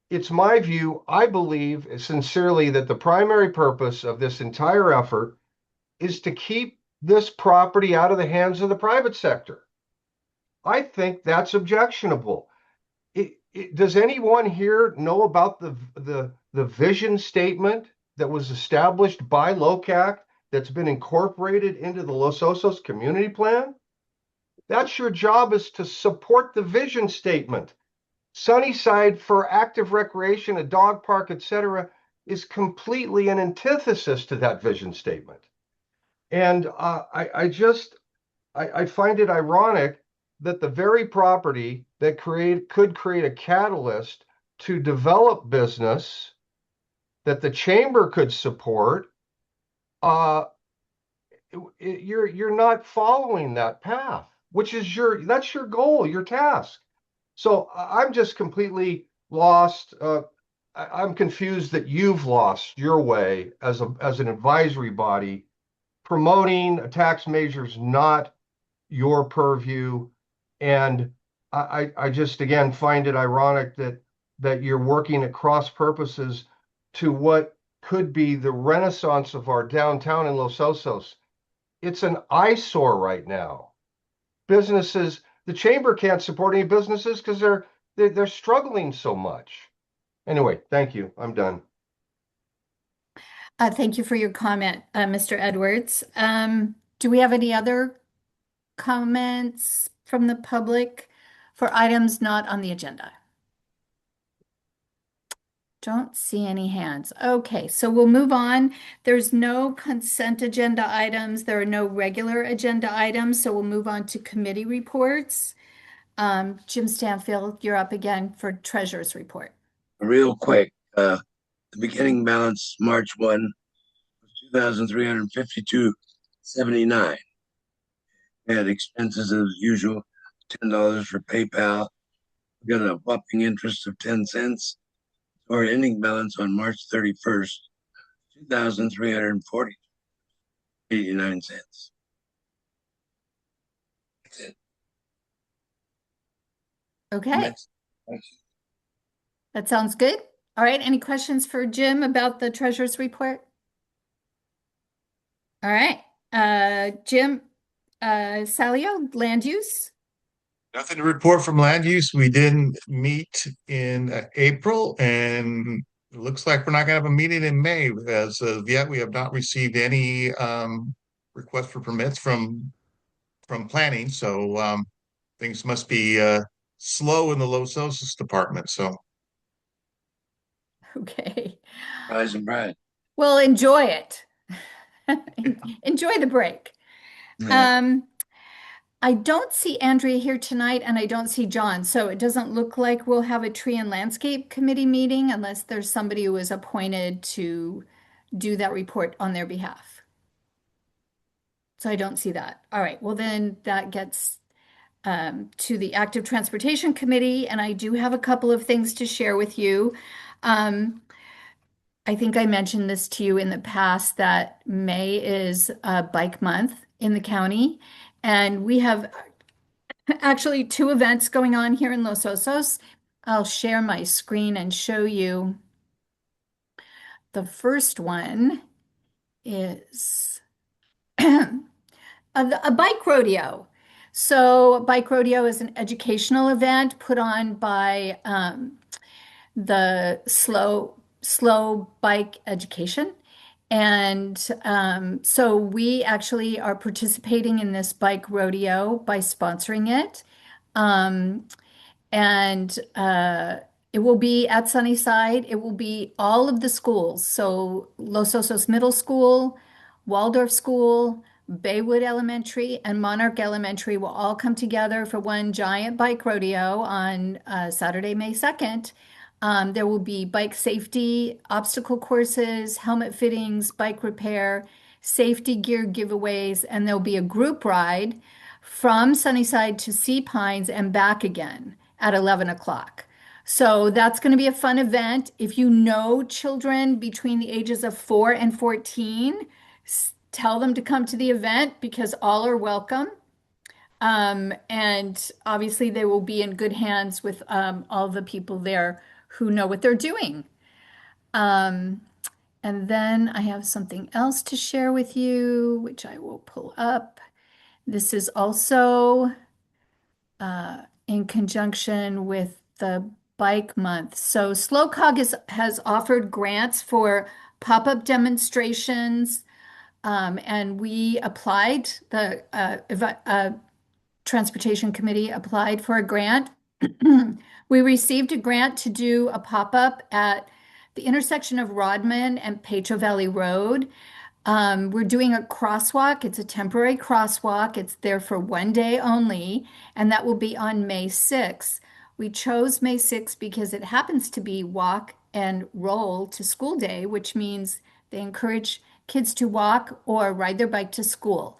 It's my view, I believe sincerely that the primary purpose of this entire effort is to keep this property out of the hands of the private sector. I think that's objectionable. Does anyone here know about the vision statement that was established by LOCAC that's been incorporated into the Los Osos community plan? That's your job, is to support the vision statement. Sunnyside for active recreation, a dog park, etc., is completely an antithesis to that vision statement. And I find it ironic that the very property that could create a catalyst to develop business that the chamber could support, you're not following that path, which is that's your goal, your task. So I'm just completely lost. I'm confused that you've lost your way as an advisory body. Promoting tax measures not your purview, and I just again find it ironic that you're working at cross purposes to what could be the renaissance of our downtown in Los Osos. It's an eyesore right now. Businesses, the chamber can't support any businesses because they're struggling so much. Anyway, thank you. I'm done. Thank you for your comment, Mr. Edwards. Do we have any other comments from the public for items not on the agenda? Don't see any hands. Okay, so we'll move on. There's no consent agenda items. There are no regular agenda items, so we'll move on to committee reports. Jim Stanfield, you're up again for treasurer's report. Real quick, the beginning balance March 1 was 2,352.79. We had expenses as usual, $10 for PayPal. We got a whopping interest of 10 cents. Our ending balance on March 31st, 2,340.89 cents. That's it. Okay, that sounds good. All right, any questions for Jim about the treasurer's report? All right, Jim, Salio, land use? Nothing to report from land use. We didn't meet in April, and it looks like we're not gonna have a meeting in May. As of yet, we have not received any request for permits from planning, so things must be slow in the Los Osos department. So Okay, Rise and Bride. well, enjoy it. Enjoy the break. Yeah. I don't see Andrea here tonight, and I don't see John, so it doesn't look like we'll have a tree and landscape committee meeting unless there's somebody who is appointed to do that report on their behalf. So I don't see that. All right, well then that gets to the Active Transportation Committee, and I do have a couple of things to share with you. I think I mentioned this to you in the past that May is Bike Month in the county, and we have actually two events going on here in Los Osos. I'll share my screen and show you. The first one is a bike rodeo. So, a bike rodeo is an educational event put on by the slow bike education. And so we actually are participating in this bike rodeo by sponsoring it. And it will be at Sunnyside. It will be all of the schools. So Los Osos Middle School, Waldorf School, Baywood Elementary, and Monarch Elementary will all come together for one giant bike rodeo on Saturday, May 2nd. There will be bike safety, obstacle courses, helmet fittings, bike repair, safety gear giveaways, and there'll be a group ride from Sunnyside to Sea Pines and back again at 11 o'clock. So that's going to be a fun event. If you know children between the ages of 4 and 14, tell them to come to the event because all are welcome. And obviously, they will be in good hands with all the people there who know what they're doing. Um, and then I have something else to share with you, which I will pull up. This is also in conjunction with the Bike Month. So SlowCog has offered grants for pop-up demonstrations, and we applied, the Transportation Committee applied for a grant. We received a grant to do a pop-up at the intersection of Rodman and Pacho Valley Road. We're doing a crosswalk. It's a temporary crosswalk. It's there for one day only, and that will be on May 6th. We chose May 6th because it happens to be walk and roll to school day, which means they encourage kids to walk or ride their bike to school.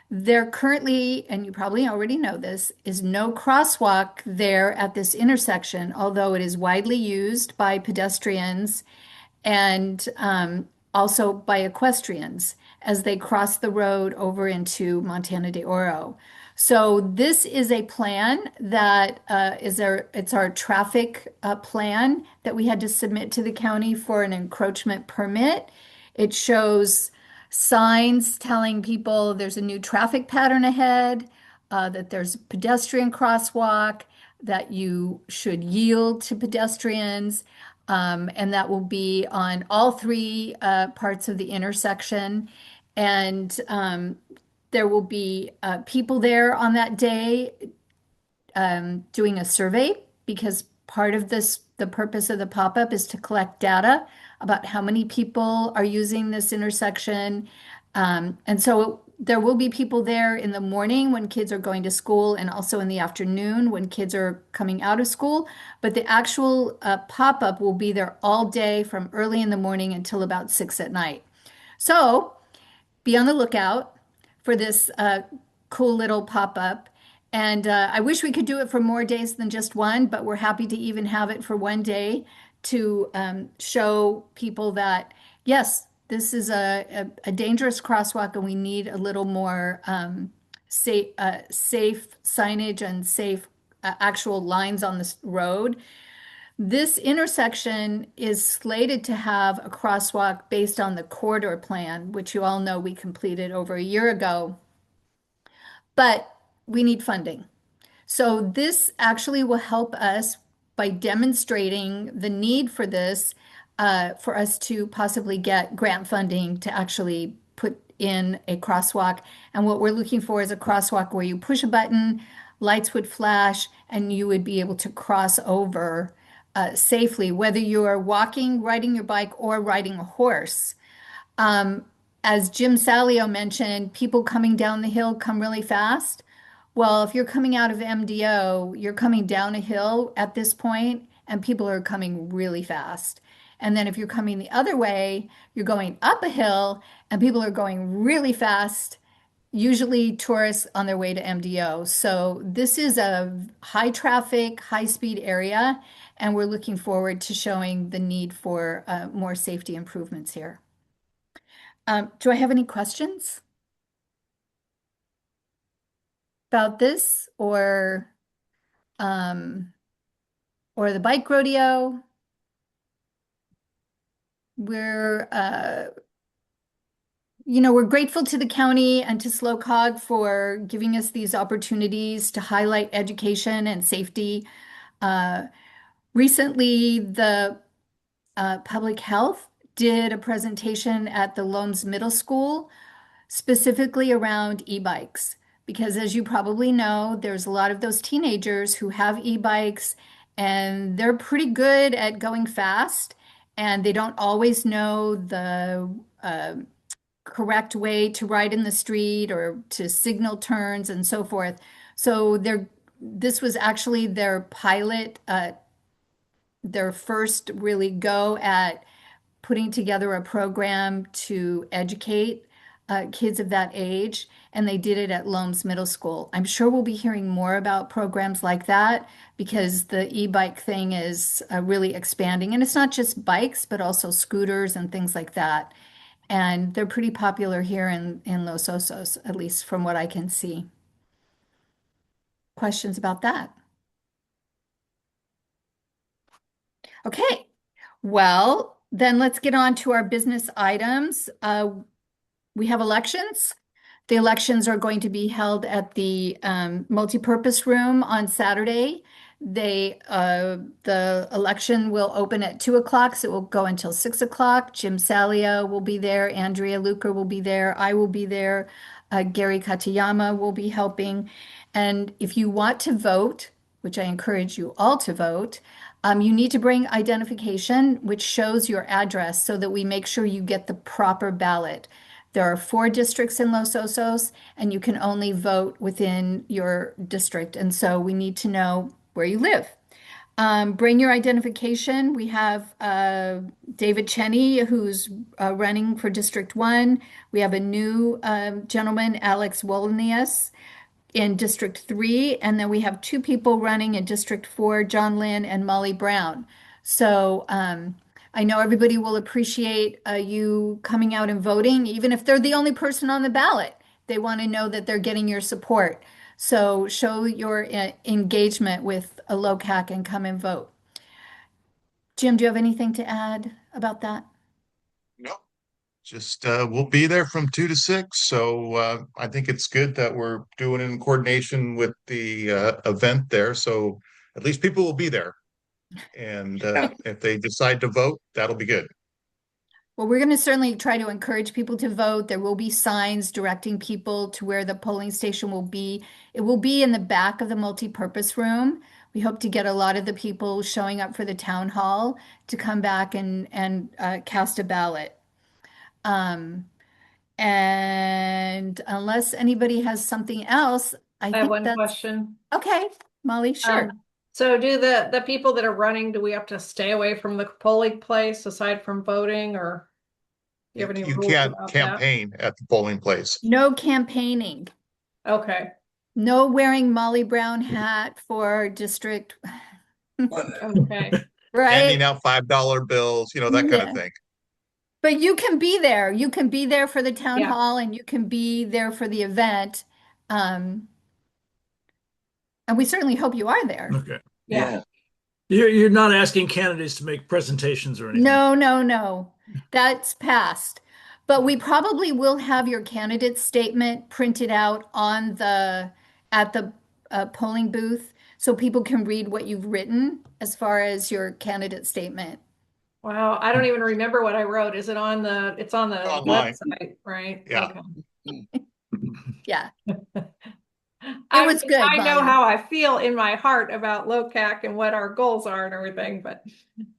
There currently, and you probably already know this, is no crosswalk there at this intersection, although it is widely used by pedestrians and also by equestrians as they cross the road over into Montana de Oro. So this is a plan that it's our traffic plan that we had to submit to the county for an encroachment permit. It shows signs telling people there's a new traffic pattern ahead, that there's a pedestrian crosswalk, that you should yield to pedestrians, and that will be on all three parts of the intersection. And there will be people there on that day doing a survey because part of this, the purpose of the pop-up is to collect data about how many people are using this intersection. And so there will be people there in the morning when kids are going to school and also in the afternoon when kids are coming out of school. But the actual pop-up will be there all day from early in the morning until about 6 at night. So be on the lookout for this cool little pop-up. And I wish we could do it for more days than just one, but we're happy to even have it for one day to show people that, yes, this is a dangerous crosswalk and we need a little more safe signage and safe actual lines on this road. This intersection is slated to have a crosswalk based on the corridor plan, which you all know we completed over a year ago, but we need funding. So this actually will help us by demonstrating the need for this, for us to possibly get grant funding to actually put in a crosswalk. And what we're looking for is a crosswalk where you push a button, lights would flash, and you would be able to cross over safely, whether you are walking, riding your bike, or riding a horse. As Jim Salio mentioned, people coming down the hill come really fast. Well, if you're coming out of MDO, you're coming down a hill at this point, and people are coming really fast. And then if you're coming the other way, you're going up a hill, and people are going really fast, usually tourists on their way to MDO. So this is a high traffic, high speed area, and we're looking forward to showing the need for more safety improvements here. Do I have any questions about this or the bike rodeo? We're we're grateful to the county and to SlowCog for giving us these opportunities to highlight education and safety. Recently, the public health did a presentation at the Loams Middle School specifically around e-bikes. Because as you probably know, there's a lot of those teenagers who have e-bikes and they're pretty good at going fast and they don't always know the correct way to ride in the street or to signal turns and so forth. So this was actually their pilot, their first really go at putting together a program to educate kids of that age, and they did it at Loams Middle School. I'm sure we'll be hearing more about programs like that because the e-bike thing is really expanding. And it's not just bikes, but also scooters and things like that. And they're pretty popular here in Los Osos, at least from what I can see. Questions about that? Okay. Well, then let's get on to our business items. We have elections. The elections are going to be held at the multipurpose room on Saturday. The election will open at 2 o'clock, so it will go until 6 o'clock. Jim Salia will be there. Andrea Luker will be there. I will be there. Gary Katayama will be helping. And if you want to vote, which I encourage you all to vote, you need to bring identification, which shows your address so that we make sure you get the proper ballot. There are 4 districts in Los Osos, and you can only vote within your district. And so we need to know where you live. Bring your identification. We have David Cheney, who's running for District 1. We have a new gentleman, Alex Wolnius, in District 3. And then we have 2 people running in District 4, John Lynn and Molly Brown. So I know everybody will appreciate you coming out and voting, even if they're the only person on the ballot. They want to know that they're getting your support. So show your engagement with a LOCAC and come and vote. Jim, do you have anything to add about that? No, just we'll be there from 2 to 6. So I think it's good that we're doing it in coordination with the event there. So at least people will be there. And if they decide to vote, that'll be good. Well, we're going to certainly try to encourage people to vote. There will be signs directing people to where the polling station will be. It will be in the back of the multipurpose room. We hope to get a lot of the people showing up for the town hall to come back and cast a ballot. And unless anybody has something else, I I have think one that's question. okay. Molly, sure. So do the people that are running, do we have to stay away from the polling place aside from voting, or do you have any You rules can't about that? campaign at the polling place. No campaigning. Okay. No wearing Molly Brown hat for district. Okay. Handing Right? out $5 bills, that kind of Yeah. thing. But you can be there. You can be there for the town Yeah. hall and you can be there for the event. And we certainly hope you are there. Okay. Yeah. You're not asking candidates to make presentations or anything. No. That's passed. But we probably will have your candidate statement printed out at the polling booth so people can read what you've written as far as your candidate statement. Wow, I don't even remember what I wrote. It's on the Online. website, right? Yeah. Okay. Yeah. I was mean, good, I know Molly. how I feel in my heart about LOCAC and what our goals are and everything, but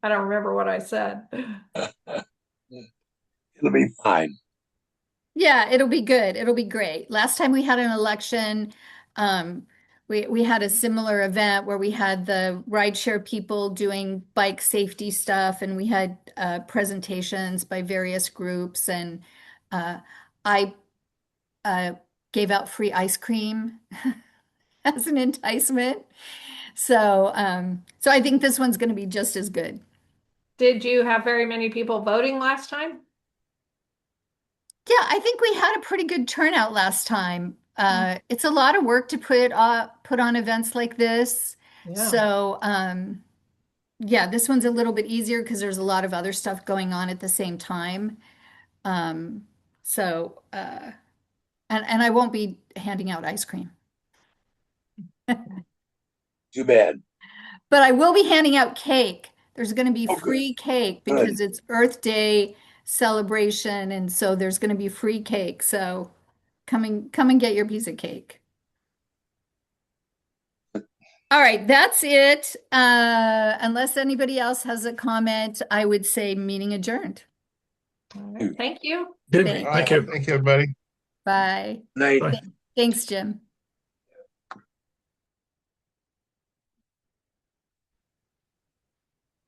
I don't remember what I said. It'll be fine. Yeah, it'll be good. It'll be great. Last time we had an election, we had a similar event where we had the rideshare people doing bike safety stuff, and we had presentations by various groups, and I gave out free ice cream as an enticement. So I think this one's going to be just as good. Did you have very many people voting last time? Yeah, I think we had a pretty good turnout last time. It's a lot of work to put on events like this. Yeah. So, yeah, this one's a little bit easier because there's a lot of other stuff going on at the same time. So, and I won't be handing out ice cream, Too bad. but I will be handing out cake. There's going to be Oh, good. free cake Good. because it's Earth Day celebration, and so there's going to be free cake. So come and get your piece of cake. All right, that's it. Unless anybody else has a comment, I would say meeting adjourned. All right. Thank you. Okay, Thank All right. thank you. Thank you, everybody. Bye. Night. Bye. Thanks, Jim.